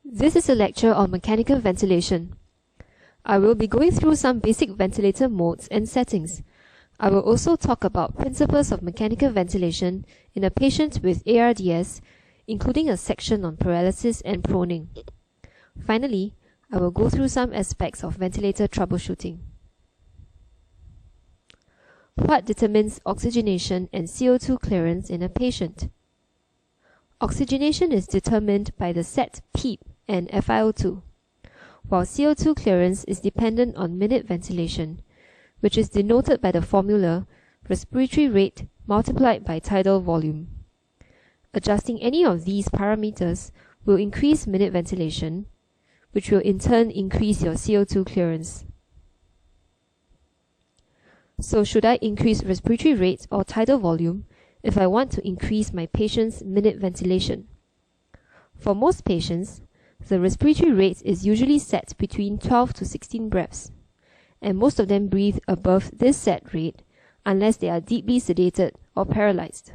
This is a lecture on mechanical ventilation. I will be going through some basic ventilator modes and settings. I will also talk about principles of mechanical ventilation in a patient with ARDS, including a section on paralysis and proning. Finally, I will go through some aspects of ventilator troubleshooting. What determines oxygenation and CO2 clearance in a patient? Oxygenation is determined by the set PEEP and FiO2, while CO2 clearance is dependent on minute ventilation, which is denoted by the formula respiratory rate multiplied by tidal volume. Adjusting any of these parameters will increase minute ventilation, which will in turn increase your CO2 clearance. So should I increase respiratory rate or tidal volume if I want to increase my patient's minute ventilation? For most patients, the respiratory rate is usually set between 12 to 16 breaths, and most of them breathe above this set rate unless they are deeply sedated or paralyzed.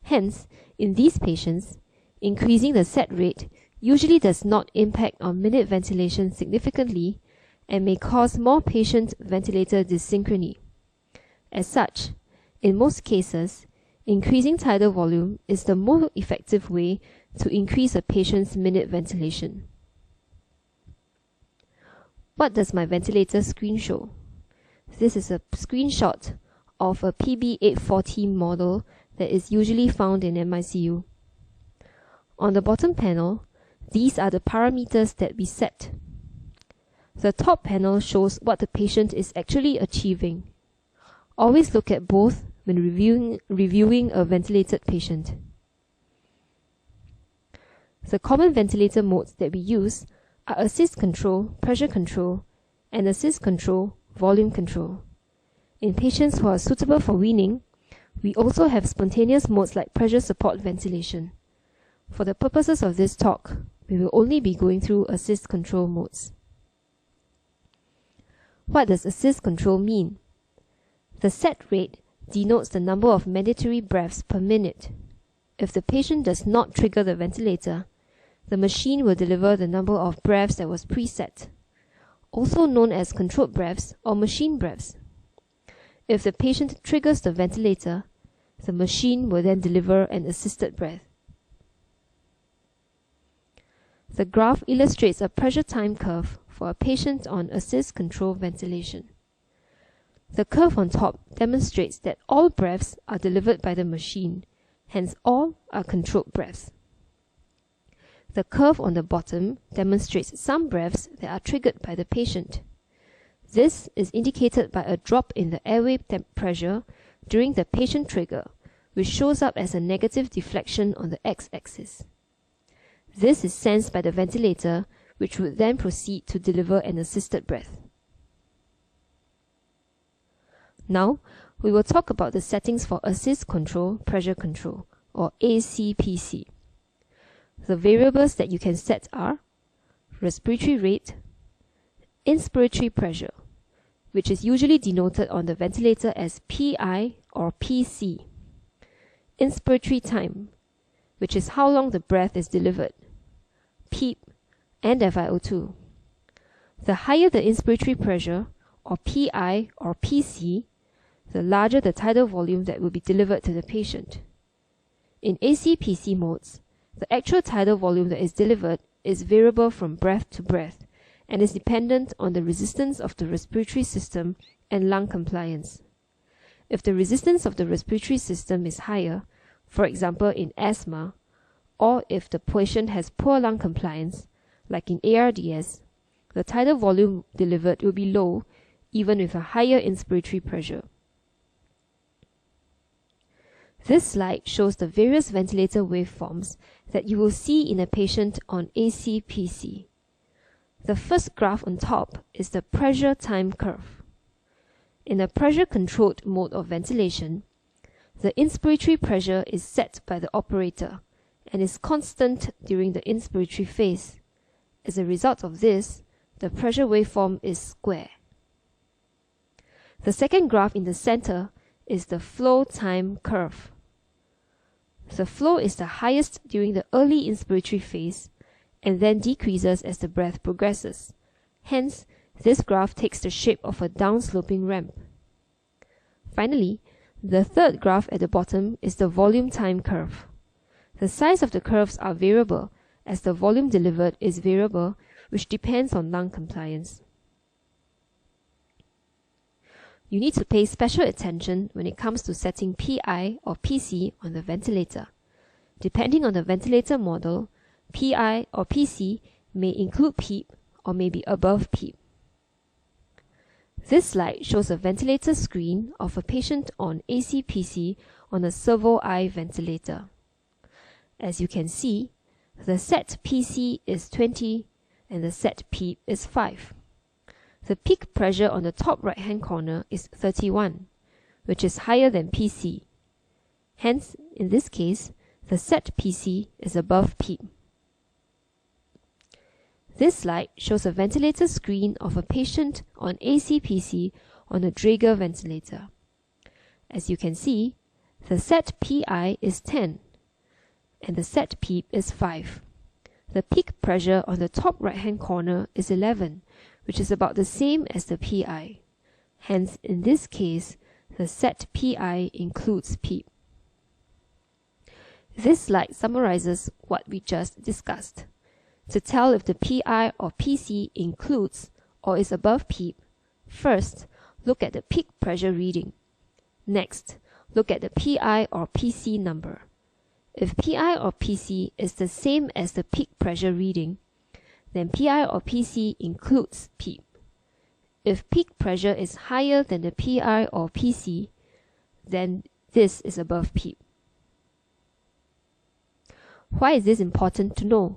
Hence, in these patients, increasing the set rate usually does not impact on minute ventilation significantly and may cause more patient-ventilator dyssynchrony. As such, in most cases, increasing tidal volume is the more effective way to increase a patient's minute ventilation. What does my ventilator screen show? This is a screenshot of a PB840 model that is usually found in MICU. On the bottom panel, these are the parameters that we set. The top panel shows what the patient is actually achieving. Always look at both when reviewing a ventilated patient. The common ventilator modes that we use are assist control, pressure control, and assist control, volume control. In patients who are suitable for weaning, we also have spontaneous modes like pressure support ventilation. For the purposes of this talk, we will only be going through assist control modes. What does assist control mean? The set rate denotes the number of mandatory breaths per minute. If the patient does not trigger the ventilator, the machine will deliver the number of breaths that was preset, also known as controlled breaths or machine breaths. If the patient triggers the ventilator, the machine will then deliver an assisted breath. The graph illustrates a pressure time curve for a patient on assist control ventilation. The curve on top demonstrates that all breaths are delivered by the machine, hence all are controlled breaths. The curve on the bottom demonstrates some breaths that are triggered by the patient. This is indicated by a drop in the airway pressure during the patient trigger, which shows up as a negative deflection on the x-axis. This is sensed by the ventilator, which would then proceed to deliver an assisted breath. Now, we will talk about the settings for assist control, pressure control, or ACPC. The variables that you can set are respiratory rate, inspiratory pressure, which is usually denoted on the ventilator as PI or PC, inspiratory time, which is how long the breath is delivered, PEEP, and FiO2. The higher the inspiratory pressure, or PI or PC, the larger the tidal volume that will be delivered to the patient. In ACPC modes, the actual tidal volume that is delivered is variable from breath to breath and is dependent on the resistance of the respiratory system and lung compliance. If the resistance of the respiratory system is higher, for example in asthma, or if the patient has poor lung compliance, like in ARDS, the tidal volume delivered will be low even with a higher inspiratory pressure. This slide shows the various ventilator waveforms that you will see in a patient on ACPC. The first graph on top is the pressure time curve. In a pressure-controlled mode of ventilation, the inspiratory pressure is set by the operator and is constant during the inspiratory phase. As a result of this, the pressure waveform is square. The second graph in the center is the flow time curve. The flow is the highest during the early inspiratory phase and then decreases as the breath progresses. Hence, this graph takes the shape of a downsloping ramp. Finally, the third graph at the bottom is the volume time curve. The size of the curves are variable, as the volume delivered is variable, which depends on lung compliance. You need to pay special attention when it comes to setting PI or PC on the ventilator. Depending on the ventilator model, PI or PC may include PEEP or may be above PEEP. This slide shows a ventilator screen of a patient on AC/PC on a servo eye ventilator. As you can see, the set PC is 20 and the set PEEP is 5. The peak pressure on the top right-hand corner is 31, which is higher than PC. Hence, in this case, the set PC is above PEEP. This slide shows a ventilator screen of a patient on AC/PC on a Draeger ventilator. As you can see, the set PI is 10 and the set PEEP is 5. The peak pressure on the top right-hand corner is 11, which is about the same as the PI. Hence, in this case, the set PI includes PEEP. This slide summarizes what we just discussed. To tell if the PI or PC includes or is above PEEP, first, look at the peak pressure reading. Next, look at the PI or PC number. If PI or PC is the same as the peak pressure reading, then PI or PC includes PEEP. If peak pressure is higher than the PI or PC, then this is above PEEP. Why is this important to know?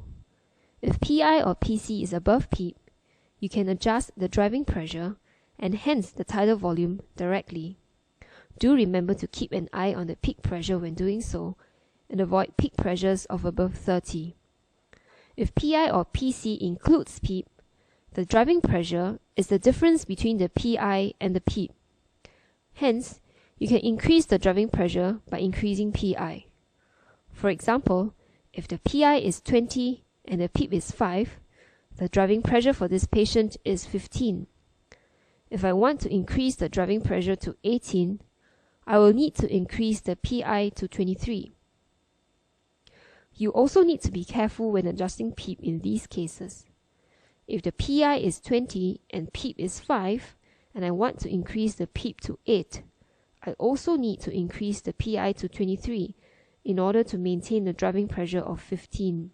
If PI or PC is above PEEP, you can adjust the driving pressure and hence the tidal volume directly. Do remember to keep an eye on the peak pressure when doing so and avoid peak pressures of above 30. If PI or PC includes PEEP, the driving pressure is the difference between the PI and the PEEP. Hence, you can increase the driving pressure by increasing PI. For example, if the PI is 20 and the PEEP is 5, the driving pressure for this patient is 15. If I want to increase the driving pressure to 18, I will need to increase the PI to 23. You also need to be careful when adjusting PEEP in these cases. If the PI is 20 and PEEP is 5, and I want to increase the PEEP to 8, I also need to increase the PI to 23 in order to maintain the driving pressure of 15.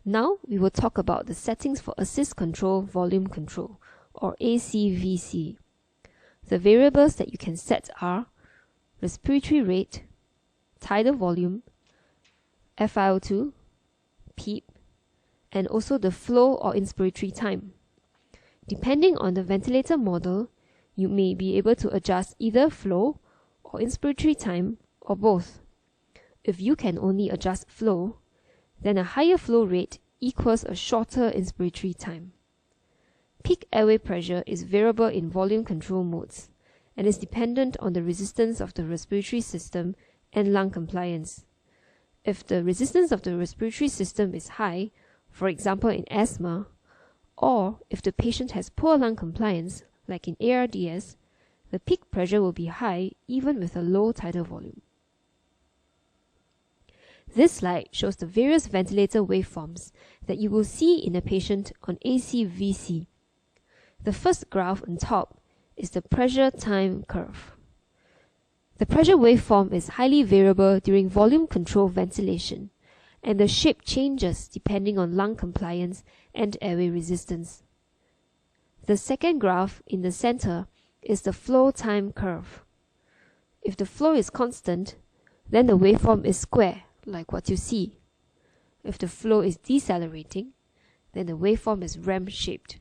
Now we will talk about the settings for Assist Control Volume Control, or ACVC. The variables that you can set are respiratory rate, tidal volume, FiO2, PEEP, and also the flow or inspiratory time. Depending on the ventilator model, you may be able to adjust either flow or inspiratory time or both. If you can only adjust flow, then a higher flow rate equals a shorter inspiratory time. Peak airway pressure is variable in volume control modes and is dependent on the resistance of the respiratory system and lung compliance. If the resistance of the respiratory system is high, for example in asthma, or if the patient has poor lung compliance, like in ARDS, the peak pressure will be high even with a low tidal volume. This slide shows the various ventilator waveforms that you will see in a patient on ACVC. The first graph on top is the pressure time curve. The pressure waveform is highly variable during volume control ventilation, and the shape changes depending on lung compliance and airway resistance. The second graph in the center is the flow time curve. If the flow is constant, then the waveform is square, like what you see. If the flow is decelerating, then the waveform is ramp-shaped.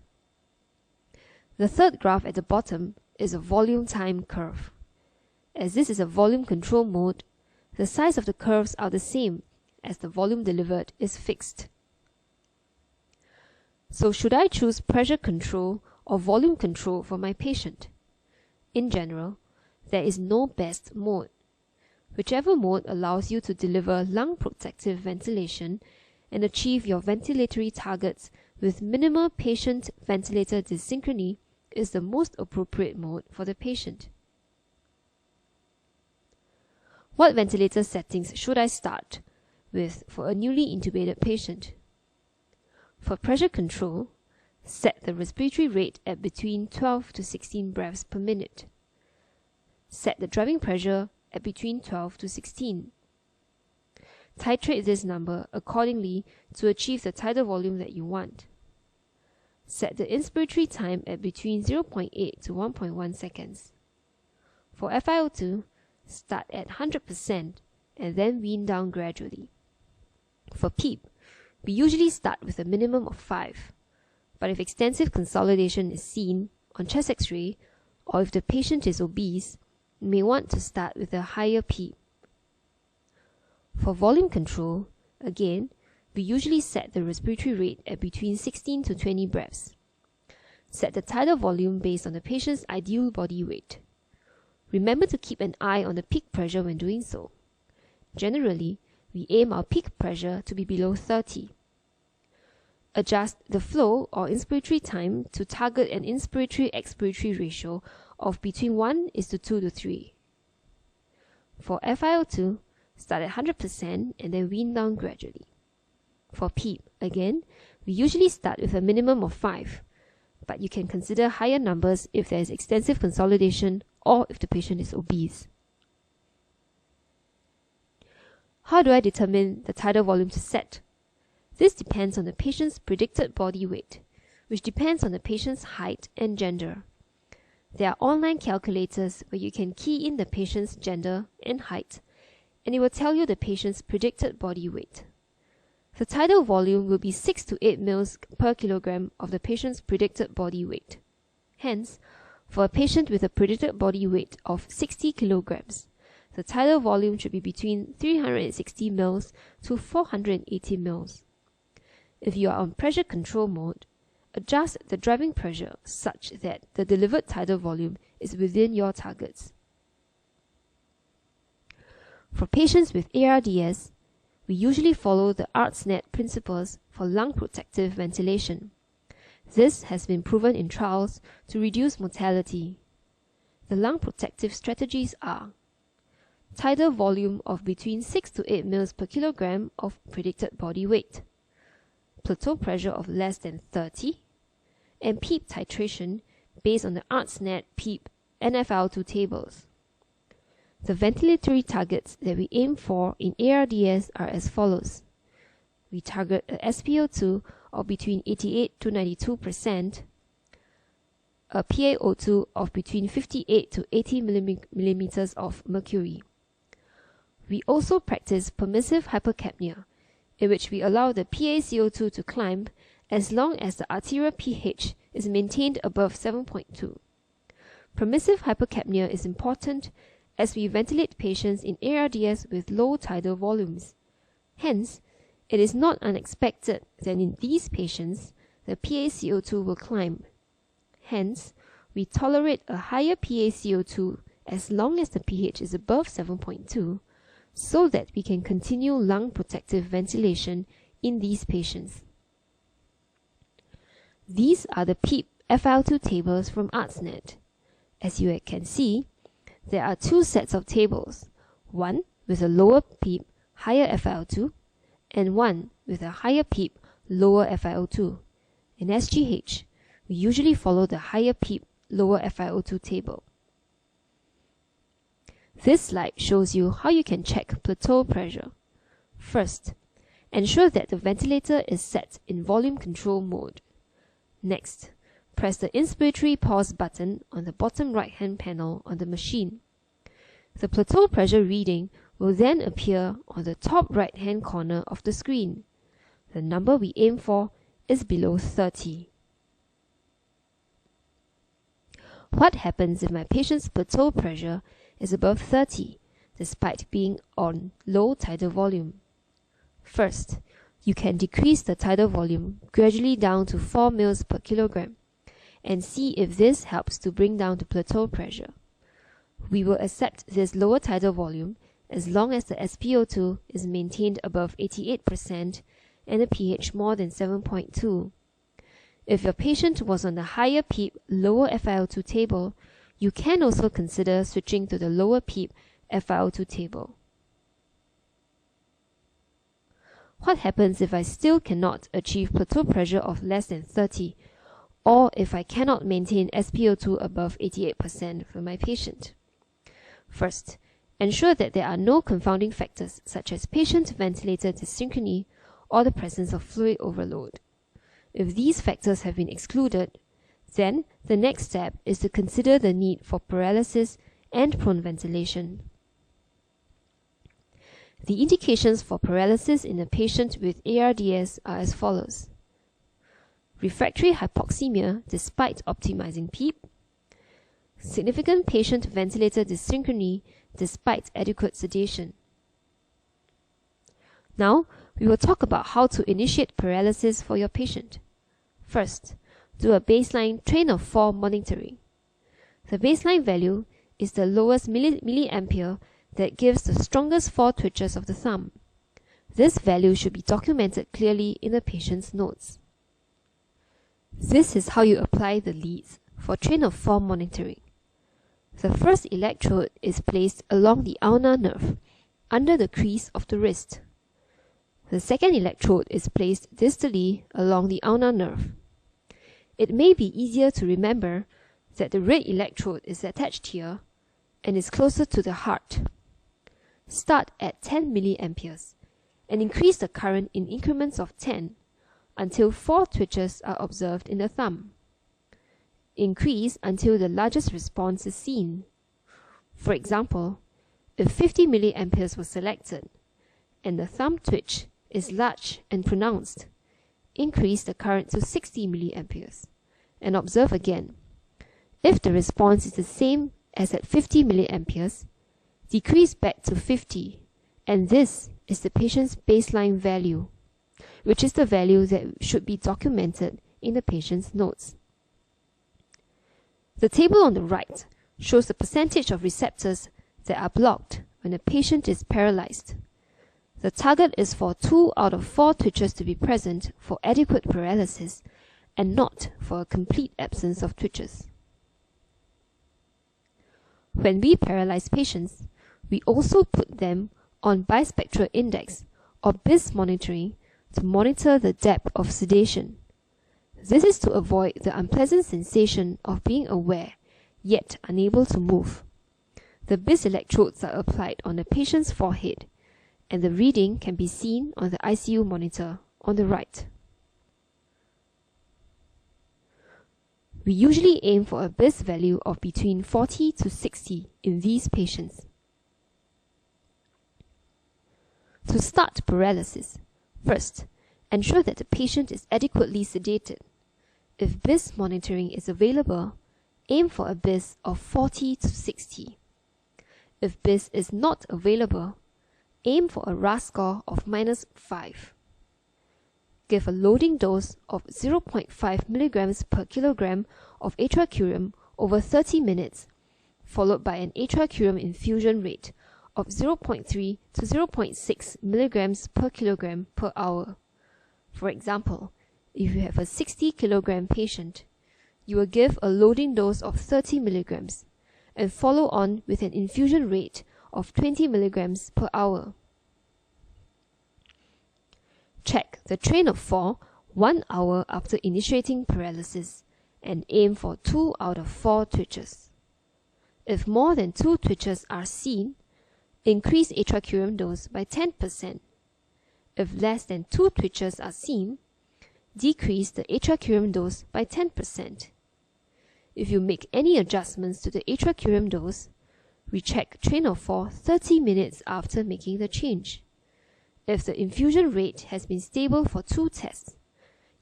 The third graph at the bottom is a volume time curve. As this is a volume control mode, the size of the curves are the same as the volume delivered is fixed. So should I choose pressure control or volume control for my patient? In general, there is no best mode. whichever mode allows you to deliver lung protective ventilation and achieve your ventilatory targets with minimal patient ventilator dyssynchrony is the most appropriate mode for the patient. What ventilator settings should I start with for a newly intubated patient? For pressure control, set the respiratory rate at between 12 to 16 breaths per minute. Set the driving pressure at between 12 to 16. Titrate this number accordingly to achieve the tidal volume that you want. Set the inspiratory time at between 0.8 to 1.1 seconds. For FiO2, start at 100% and then wean down gradually. For PEEP, we usually start with a minimum of 5, but if extensive consolidation is seen on chest X-ray or if the patient is obese, you may want to start with a higher PEEP. For volume control, again, we usually set the respiratory rate at between 16 to 20 breaths. Set the tidal volume based on the patient's ideal body weight. Remember to keep an eye on the peak pressure when doing so. Generally, we aim our peak pressure to be below 30. Adjust the flow or inspiratory time to target an inspiratory-expiratory ratio of between 1:2 to 3. For FiO2, start at 100% and then wean down gradually. For PEEP, again, we usually start with a minimum of 5, but you can consider higher numbers if there is extensive consolidation or if the patient is obese. How do I determine the tidal volume to set? This depends on the patient's predicted body weight, which depends on the patient's height and gender. There are online calculators where you can key in the patient's gender and height, and it will tell you the patient's predicted body weight. The tidal volume will be 6 to 8 mL per kilogram of the patient's predicted body weight. Hence, for a patient with a predicted body weight of 60 kilograms, the tidal volume should be between 360 mL to 480 mL. If you are on pressure control mode, adjust the driving pressure such that the delivered tidal volume is within your targets. For patients with ARDS, we usually follow the ARTSNet principles for lung protective ventilation. This has been proven in trials to reduce mortality. The lung protective strategies are tidal volume of between 6 to 8 mL per kilogram of predicted body weight, plateau pressure of less than 30, and PEEP titration based on the ARTSNet PEEP and FiO2 tables. The ventilatory targets that we aim for in ARDS are as follows. We target a SpO2 of between 88 to 92%, a PaO2 of between 58 to 80 millimeters of mercury. We also practice permissive hypercapnia, in which we allow the PaCO2 to climb as long as the arterial pH is maintained above 7.2. Permissive hypercapnia is important as we ventilate patients in ARDS with low tidal volumes. Hence, it is not unexpected that in these patients, the PaCO2 will climb. Hence, we tolerate a higher PaCO2 as long as the pH is above 7.2, so that we can continue lung protective ventilation in these patients. These are the PEEP FiO2 tables from ARTSNet. As you can see, there are two sets of tables, one with a lower PEEP, higher FiO2, and one with a higher PEEP, lower FiO2. In SGH, we usually follow the higher PEEP, lower FiO2 table. This slide shows you how you can check plateau pressure. First, ensure that the ventilator is set in volume control mode. Next, press the inspiratory pause button on the bottom right-hand panel on the machine. The plateau pressure reading will then appear on the top right-hand corner of the screen. The number we aim for is below 30. What happens if my patient's plateau pressure is above 30, despite being on low tidal volume? First, you can decrease the tidal volume gradually down to 4 mL per kilogram and see if this helps to bring down the plateau pressure. We will accept this lower tidal volume as long as the SpO2 is maintained above 88% and a pH more than 7.2. If your patient was on the higher PEEP, lower FiO2 table, you can also consider switching to the lower PEEP FiO2 table. What happens if I still cannot achieve plateau pressure of less than 30, or if I cannot maintain SpO2 above 88% for my patient? First, ensure that there are no confounding factors such as patient ventilator dysynchrony or the presence of fluid overload. If these factors have been excluded, then the next step is to consider the need for paralysis and prone ventilation. The indications for paralysis in a patient with ARDS are as follows: refractory hypoxemia despite optimizing PEEP, significant patient ventilator dysynchrony despite adequate sedation. Now, we will talk about how to initiate paralysis for your patient. First, do a baseline train of 4 monitoring. The baseline value is the lowest milliampere that gives the strongest 4 twitches of the thumb. This value should be documented clearly in the patient's notes. This is how you apply the leads for train of 4 monitoring. The first electrode is placed along the ulnar nerve, under the crease of the wrist. The second electrode is placed distally along the ulnar nerve. It may be easier to remember that the red electrode is attached here and is closer to the heart. Start at 10 milliamperes and increase the current in increments of 10 until 4 twitches are observed in the thumb. Increase until the largest response is seen. For example, if 50 milliamperes was selected and the thumb twitch is large and pronounced, increase the current to 60 milliamperes and observe again. If the response is the same as at 50 milliamperes, decrease back to 50, and this is the patient's baseline value, which is the value that should be documented in the patient's notes. The table on the right shows the percentage of receptors that are blocked when a patient is paralyzed. The target is for 2 out of 4 twitches to be present for adequate paralysis and not for a complete absence of twitches. When we paralyze patients, we also put them on bispectral index or BIS monitoring to monitor the depth of sedation. This is to avoid the unpleasant sensation of being aware yet unable to move. The BIS electrodes are applied on the patient's forehead, and the reading can be seen on the ICU monitor on the right. We usually aim for a BIS value of between 40 to 60 in these patients. To start paralysis, first, ensure that the patient is adequately sedated. If BIS monitoring is available, aim for a BIS of 40 to 60. If BIS is not available, aim for a RASS score of -5. Give a loading dose of 0.5 milligrams per kilogram of atracurium over 30 minutes, followed by an atracurium infusion rate of 0.3 to 0.6 milligrams per kilogram per hour. For example, if you have a 60 kilogram patient, you will give a loading dose of 30 milligrams and follow on with an infusion rate of 20 milligrams per hour. Check the train of 4 1 hour after initiating paralysis and aim for 2 out of 4 twitches. If more than 2 twitches are seen, increase atracurium dose by 10%. If less than 2 twitches are seen, decrease the atracurium dose by 10%. If you make any adjustments to the atracurium dose, recheck train of 4 30 minutes after making the change. If the infusion rate has been stable for 2 tests,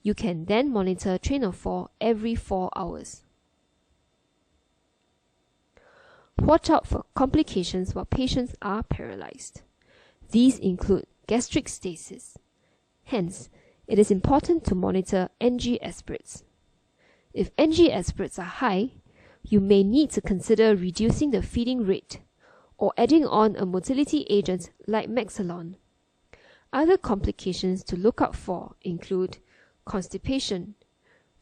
you can then monitor train of 4 every 4 hours. Watch out for complications while patients are paralyzed. These include gastric stasis. Hence, it is important to monitor NG aspirates. If NG aspirates are high, you may need to consider reducing the feeding rate or adding on a motility agent like Maxalon. Other complications to look out for include constipation,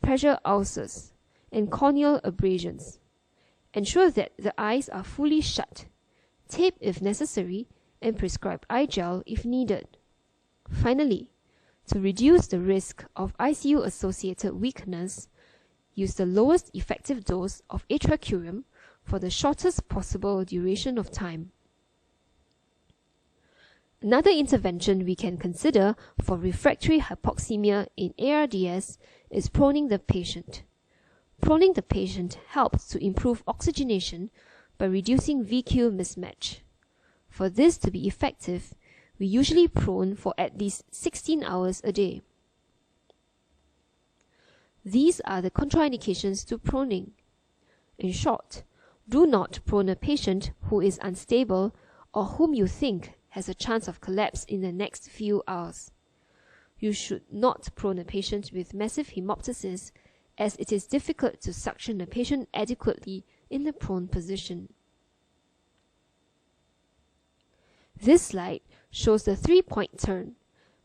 pressure ulcers, and corneal abrasions. Ensure that the eyes are fully shut. Tape if necessary, and prescribe eye gel if needed. Finally, to reduce the risk of ICU-associated weakness, use the lowest effective dose of atracurium for the shortest possible duration of time. Another intervention we can consider for refractory hypoxemia in ARDS is proning the patient. Proning the patient helps to improve oxygenation by reducing VQ mismatch. For this to be effective, we usually prone for at least 16 hours a day. These are the contraindications to proning. In short, do not prone a patient who is unstable or whom you think has a chance of collapse in the next few hours. You should not prone a patient with massive hemoptysis, as it is difficult to suction a patient adequately in the prone position. This slide shows the 3-point turn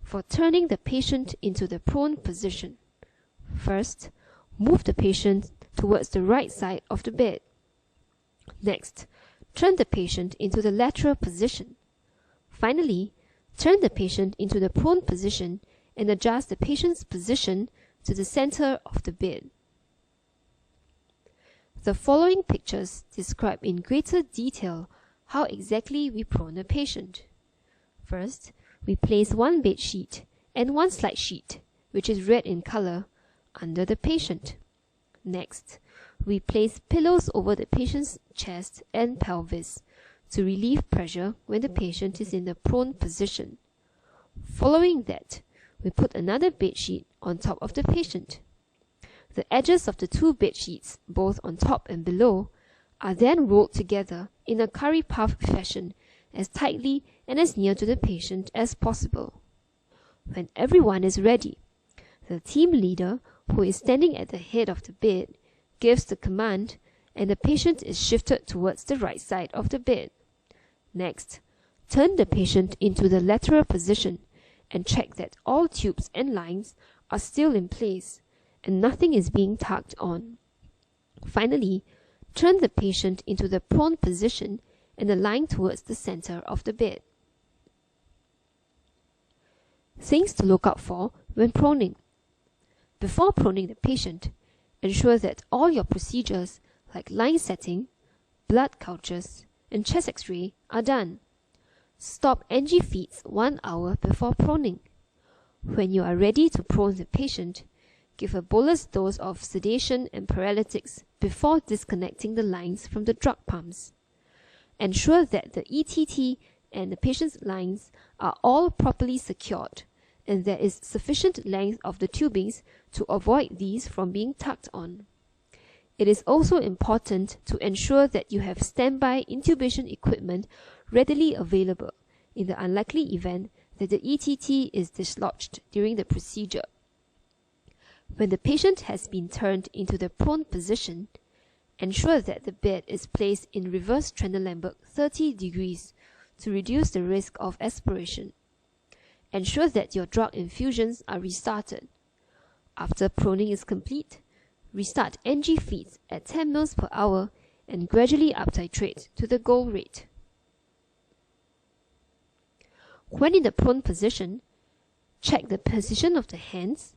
for turning the patient into the prone position. First, move the patient towards the right side of the bed. Next, turn the patient into the lateral position. Finally, turn the patient into the prone position and adjust the patient's position to the center of the bed. The following pictures describe in greater detail how exactly we prone a patient. First, we place one bed sheet and one slide sheet, which is red in color, under the patient. Next, we place pillows over the patient's chest and pelvis to relieve pressure when the patient is in the prone position. Following that, we put another bed sheet on top of the patient. The edges of the two bed sheets, both on top and below, are then rolled together in a curry puff fashion as tightly and as near to the patient as possible. When everyone is ready, the team leader, who is standing at the head of the bed, gives the command and the patient is shifted towards the right side of the bed. Next, turn the patient into the lateral position and check that all tubes and lines are still in place and nothing is being tugged on. Finally, turn the patient into the prone position and align towards the center of the bed. Things to look out for when proning. Before proning the patient, ensure that all your procedures like line setting, blood cultures, and chest X-ray are done. Stop NG feeds 1 hour before proning. When you are ready to prone the patient, give a bolus dose of sedation and paralytics before disconnecting the lines from the drug pumps. Ensure that the ETT and the patient's lines are all properly secured and there is sufficient length of the tubings to avoid these from being tugged on. It is also important to ensure that you have standby intubation equipment readily available in the unlikely event that the ETT is dislodged during the procedure. When the patient has been turned into the prone position, ensure that the bed is placed in reverse Trendelenburg 30 degrees to reduce the risk of aspiration. Ensure that your drug infusions are restarted. After proning is complete, restart NG feeds at 10 mL per hour and gradually up-titrate to the goal rate. When in the prone position, check the position of the hands,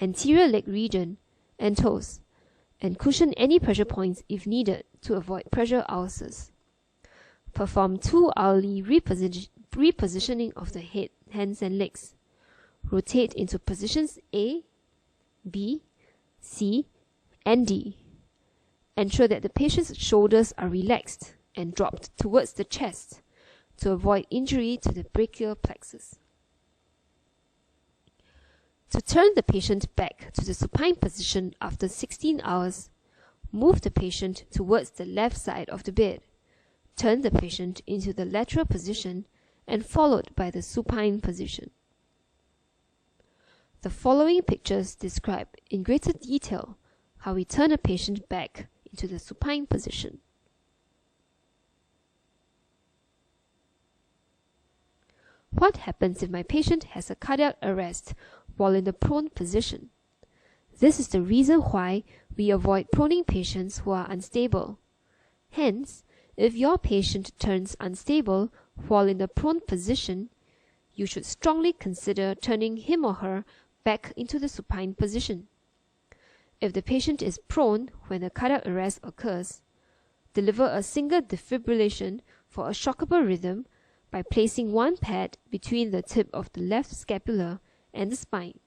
anterior leg region, and toes, and cushion any pressure points if needed to avoid pressure ulcers. Perform 2-hourly repositioning of the head, hands, and legs. Rotate into positions A, B, C, and D. Ensure that the patient's shoulders are relaxed and dropped towards the chest to avoid injury to the brachial plexus. To turn the patient back to the supine position after 16 hours, move the patient towards the left side of the bed, turn the patient into the lateral position, and followed by the supine position. The following pictures describe in greater detail how we turn a patient back into the supine position. What happens if my patient has a cardiac arrest while in the prone position? This is the reason why we avoid proning patients who are unstable. Hence, if your patient turns unstable while in the prone position, you should strongly consider turning him or her back into the supine position. If the patient is prone when a cardiac arrest occurs, deliver a single defibrillation for a shockable rhythm by placing one pad between the tip of the left scapula and the spine,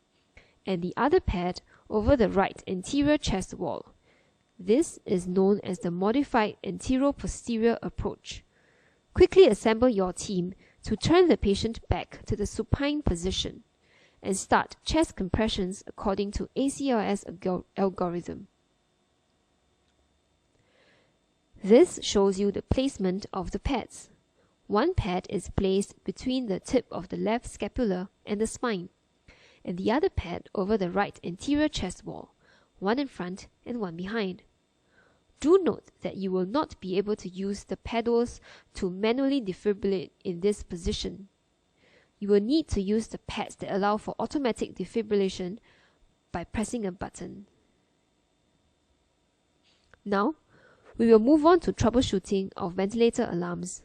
and the other pad over the right anterior chest wall. This is known as the modified antero-posterior approach. Quickly assemble your team to turn the patient back to the supine position and start chest compressions according to ACLS algorithm. This shows you the placement of the pads. One pad is placed between the tip of the left scapula and the spine, and the other pad over the right anterior chest wall, one in front and one behind. Do note that you will not be able to use the paddles to manually defibrillate in this position. You will need to use the pads that allow for automatic defibrillation by pressing a button. Now, we will move on to troubleshooting of ventilator alarms.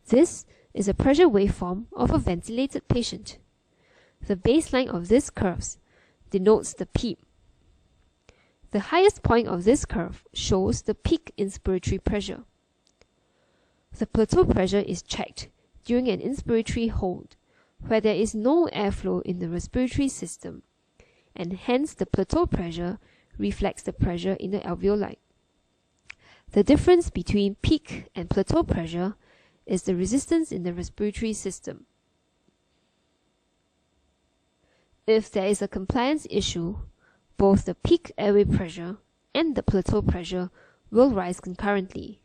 This is a pressure waveform of a ventilated patient. The baseline of these curves denotes the PEEP. The highest point of this curve shows the peak inspiratory pressure. The plateau pressure is checked during an inspiratory hold, where there is no airflow in the respiratory system, and hence the plateau pressure reflects the pressure in the alveoli. The difference between peak and plateau pressure is the resistance in the respiratory system. If there is a compliance issue, both the peak airway pressure and the plateau pressure will rise concurrently.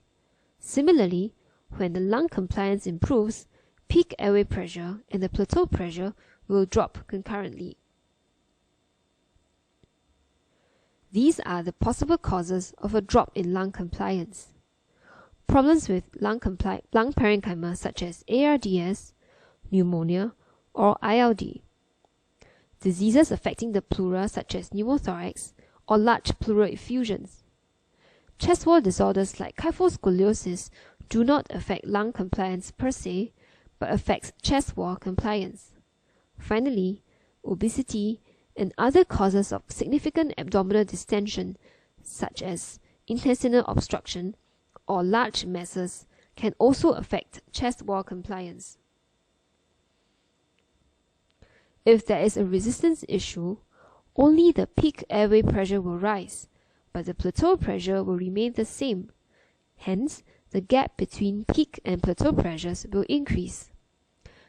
Similarly, when the lung compliance improves, peak airway pressure and the plateau pressure will drop concurrently. These are the possible causes of a drop in lung compliance. Problems with lung parenchyma such as ARDS, pneumonia, or ILD. Diseases affecting the pleura such as pneumothorax or large pleural effusions. Chest wall disorders like kyphoscoliosis do not affect lung compliance per se, but affects chest wall compliance. Finally, obesity and other causes of significant abdominal distension, such as intestinal obstruction or large masses, can also affect chest wall compliance. If there is a resistance issue, only the peak airway pressure will rise, but the plateau pressure will remain the same. Hence, the gap between peak and plateau pressures will increase.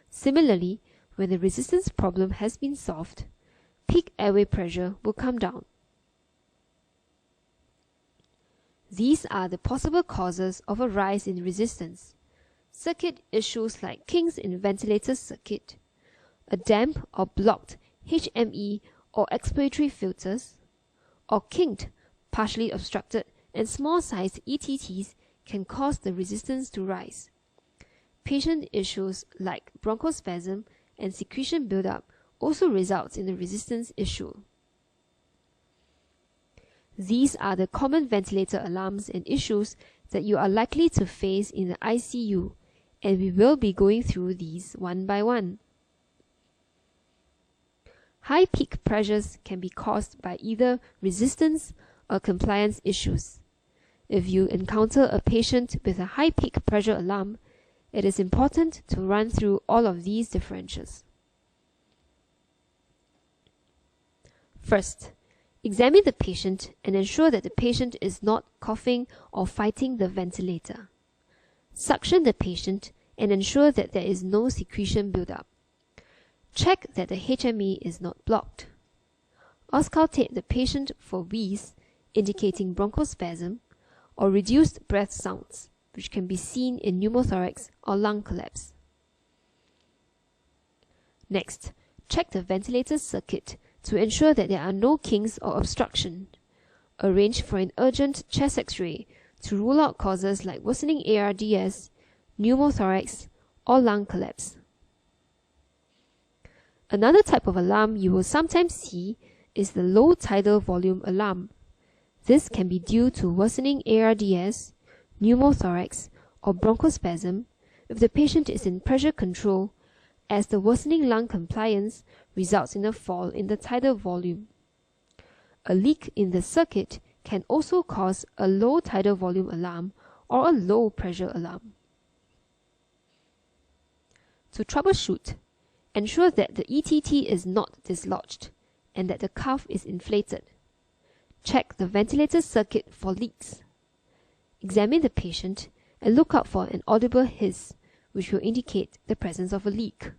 Similarly, when the resistance problem has been solved, peak airway pressure will come down. These are the possible causes of a rise in resistance. Circuit issues like kinks in ventilator circuit, a damp or blocked HME or expiratory filters, or kinked, partially obstructed, and small-sized ETTs can cause the resistance to rise. Patient issues like bronchospasm and secretion buildup also results in a resistance issue. These are the common ventilator alarms and issues that you are likely to face in the ICU, and we will be going through these one by one. High peak pressures can be caused by either resistance or compliance issues. If you encounter a patient with a high peak pressure alarm, it is important to run through all of these differentials. First, examine the patient and ensure that the patient is not coughing or fighting the ventilator. Suction the patient and ensure that there is no secretion buildup. Check that the HME is not blocked. Auscultate the patient for wheeze, indicating bronchospasm, or reduced breath sounds, which can be seen in pneumothorax or lung collapse. Next, check the ventilator circuit to ensure that there are no kinks or obstruction. Arrange for an urgent chest X-ray to rule out causes like worsening ARDS, pneumothorax, or lung collapse. Another type of alarm you will sometimes see is the low tidal volume alarm. This can be due to worsening ARDS, pneumothorax, or bronchospasm if the patient is in pressure control, as the worsening lung compliance results in a fall in the tidal volume. A leak in the circuit can also cause a low tidal volume alarm or a low pressure alarm. To troubleshoot, ensure that the ETT is not dislodged and that the cuff is inflated. Check the ventilator circuit for leaks. Examine the patient and look out for an audible hiss, which will indicate the presence of a leak.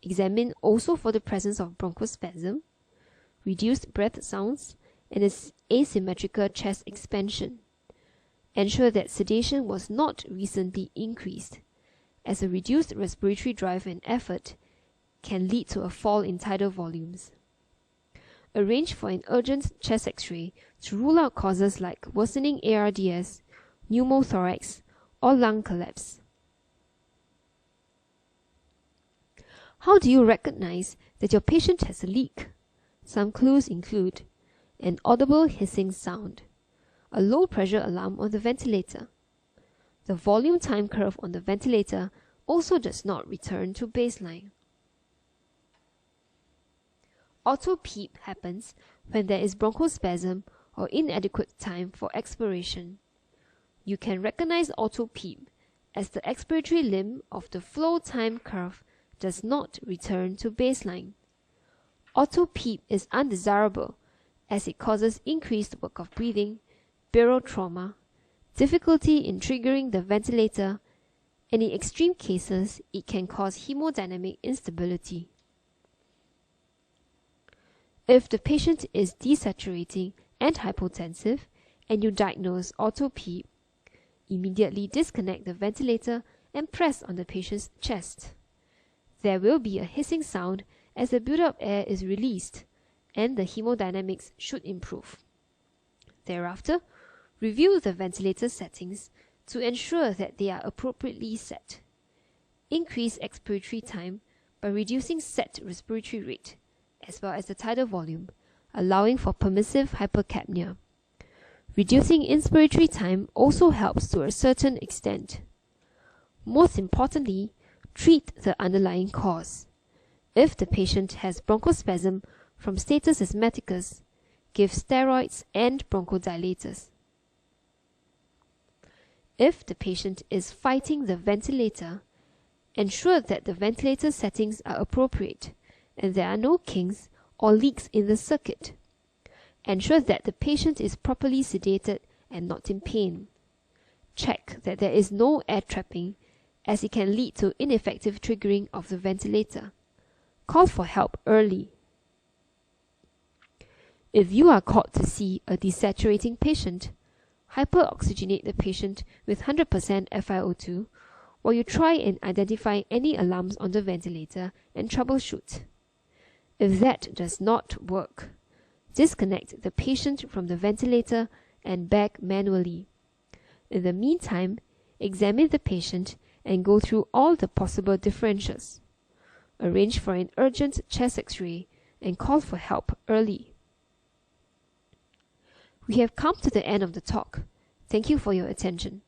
Examine also for the presence of bronchospasm, reduced breath sounds, and asymmetrical chest expansion. Ensure that sedation was not recently increased, as a reduced respiratory drive and effort can lead to a fall in tidal volumes. Arrange for an urgent chest X-ray to rule out causes like worsening ARDS, pneumothorax, or lung collapse. How do you recognize that your patient has a leak? Some clues include an audible hissing sound, a low pressure alarm on the ventilator. The volume time curve on the ventilator also does not return to baseline. Auto PEEP happens when there is bronchospasm or inadequate time for expiration. You can recognize auto PEEP as the expiratory limb of the flow time curve does not return to baseline. Auto PEEP is undesirable as it causes increased work of breathing, barotrauma, difficulty in triggering the ventilator, and in extreme cases, it can cause hemodynamic instability. If the patient is desaturating and hypotensive and you diagnose auto PEEP, immediately disconnect the ventilator and press on the patient's chest. There will be a hissing sound as the built-up air is released, and the hemodynamics should improve. Thereafter, review the ventilator settings to ensure that they are appropriately set. Increase expiratory time by reducing set respiratory rate, as well as the tidal volume, allowing for permissive hypercapnia. Reducing inspiratory time also helps to a certain extent. Most importantly, treat the underlying cause. If the patient has bronchospasm from status asthmaticus, give steroids and bronchodilators. If the patient is fighting the ventilator, ensure that the ventilator settings are appropriate and there are no kinks or leaks in the circuit. Ensure that the patient is properly sedated and not in pain. Check that there is no air trapping, as it can lead to ineffective triggering of the ventilator. Call for help early. If you are called to see a desaturating patient, hyperoxygenate the patient with 100% FiO2 while you try and identify any alarms on the ventilator and troubleshoot. If that does not work, disconnect the patient from the ventilator and bag manually. In the meantime, examine the patient and go through all the possible differentials. Arrange for an urgent chest X-ray and call for help early. We have come to the end of the talk. Thank you for your attention.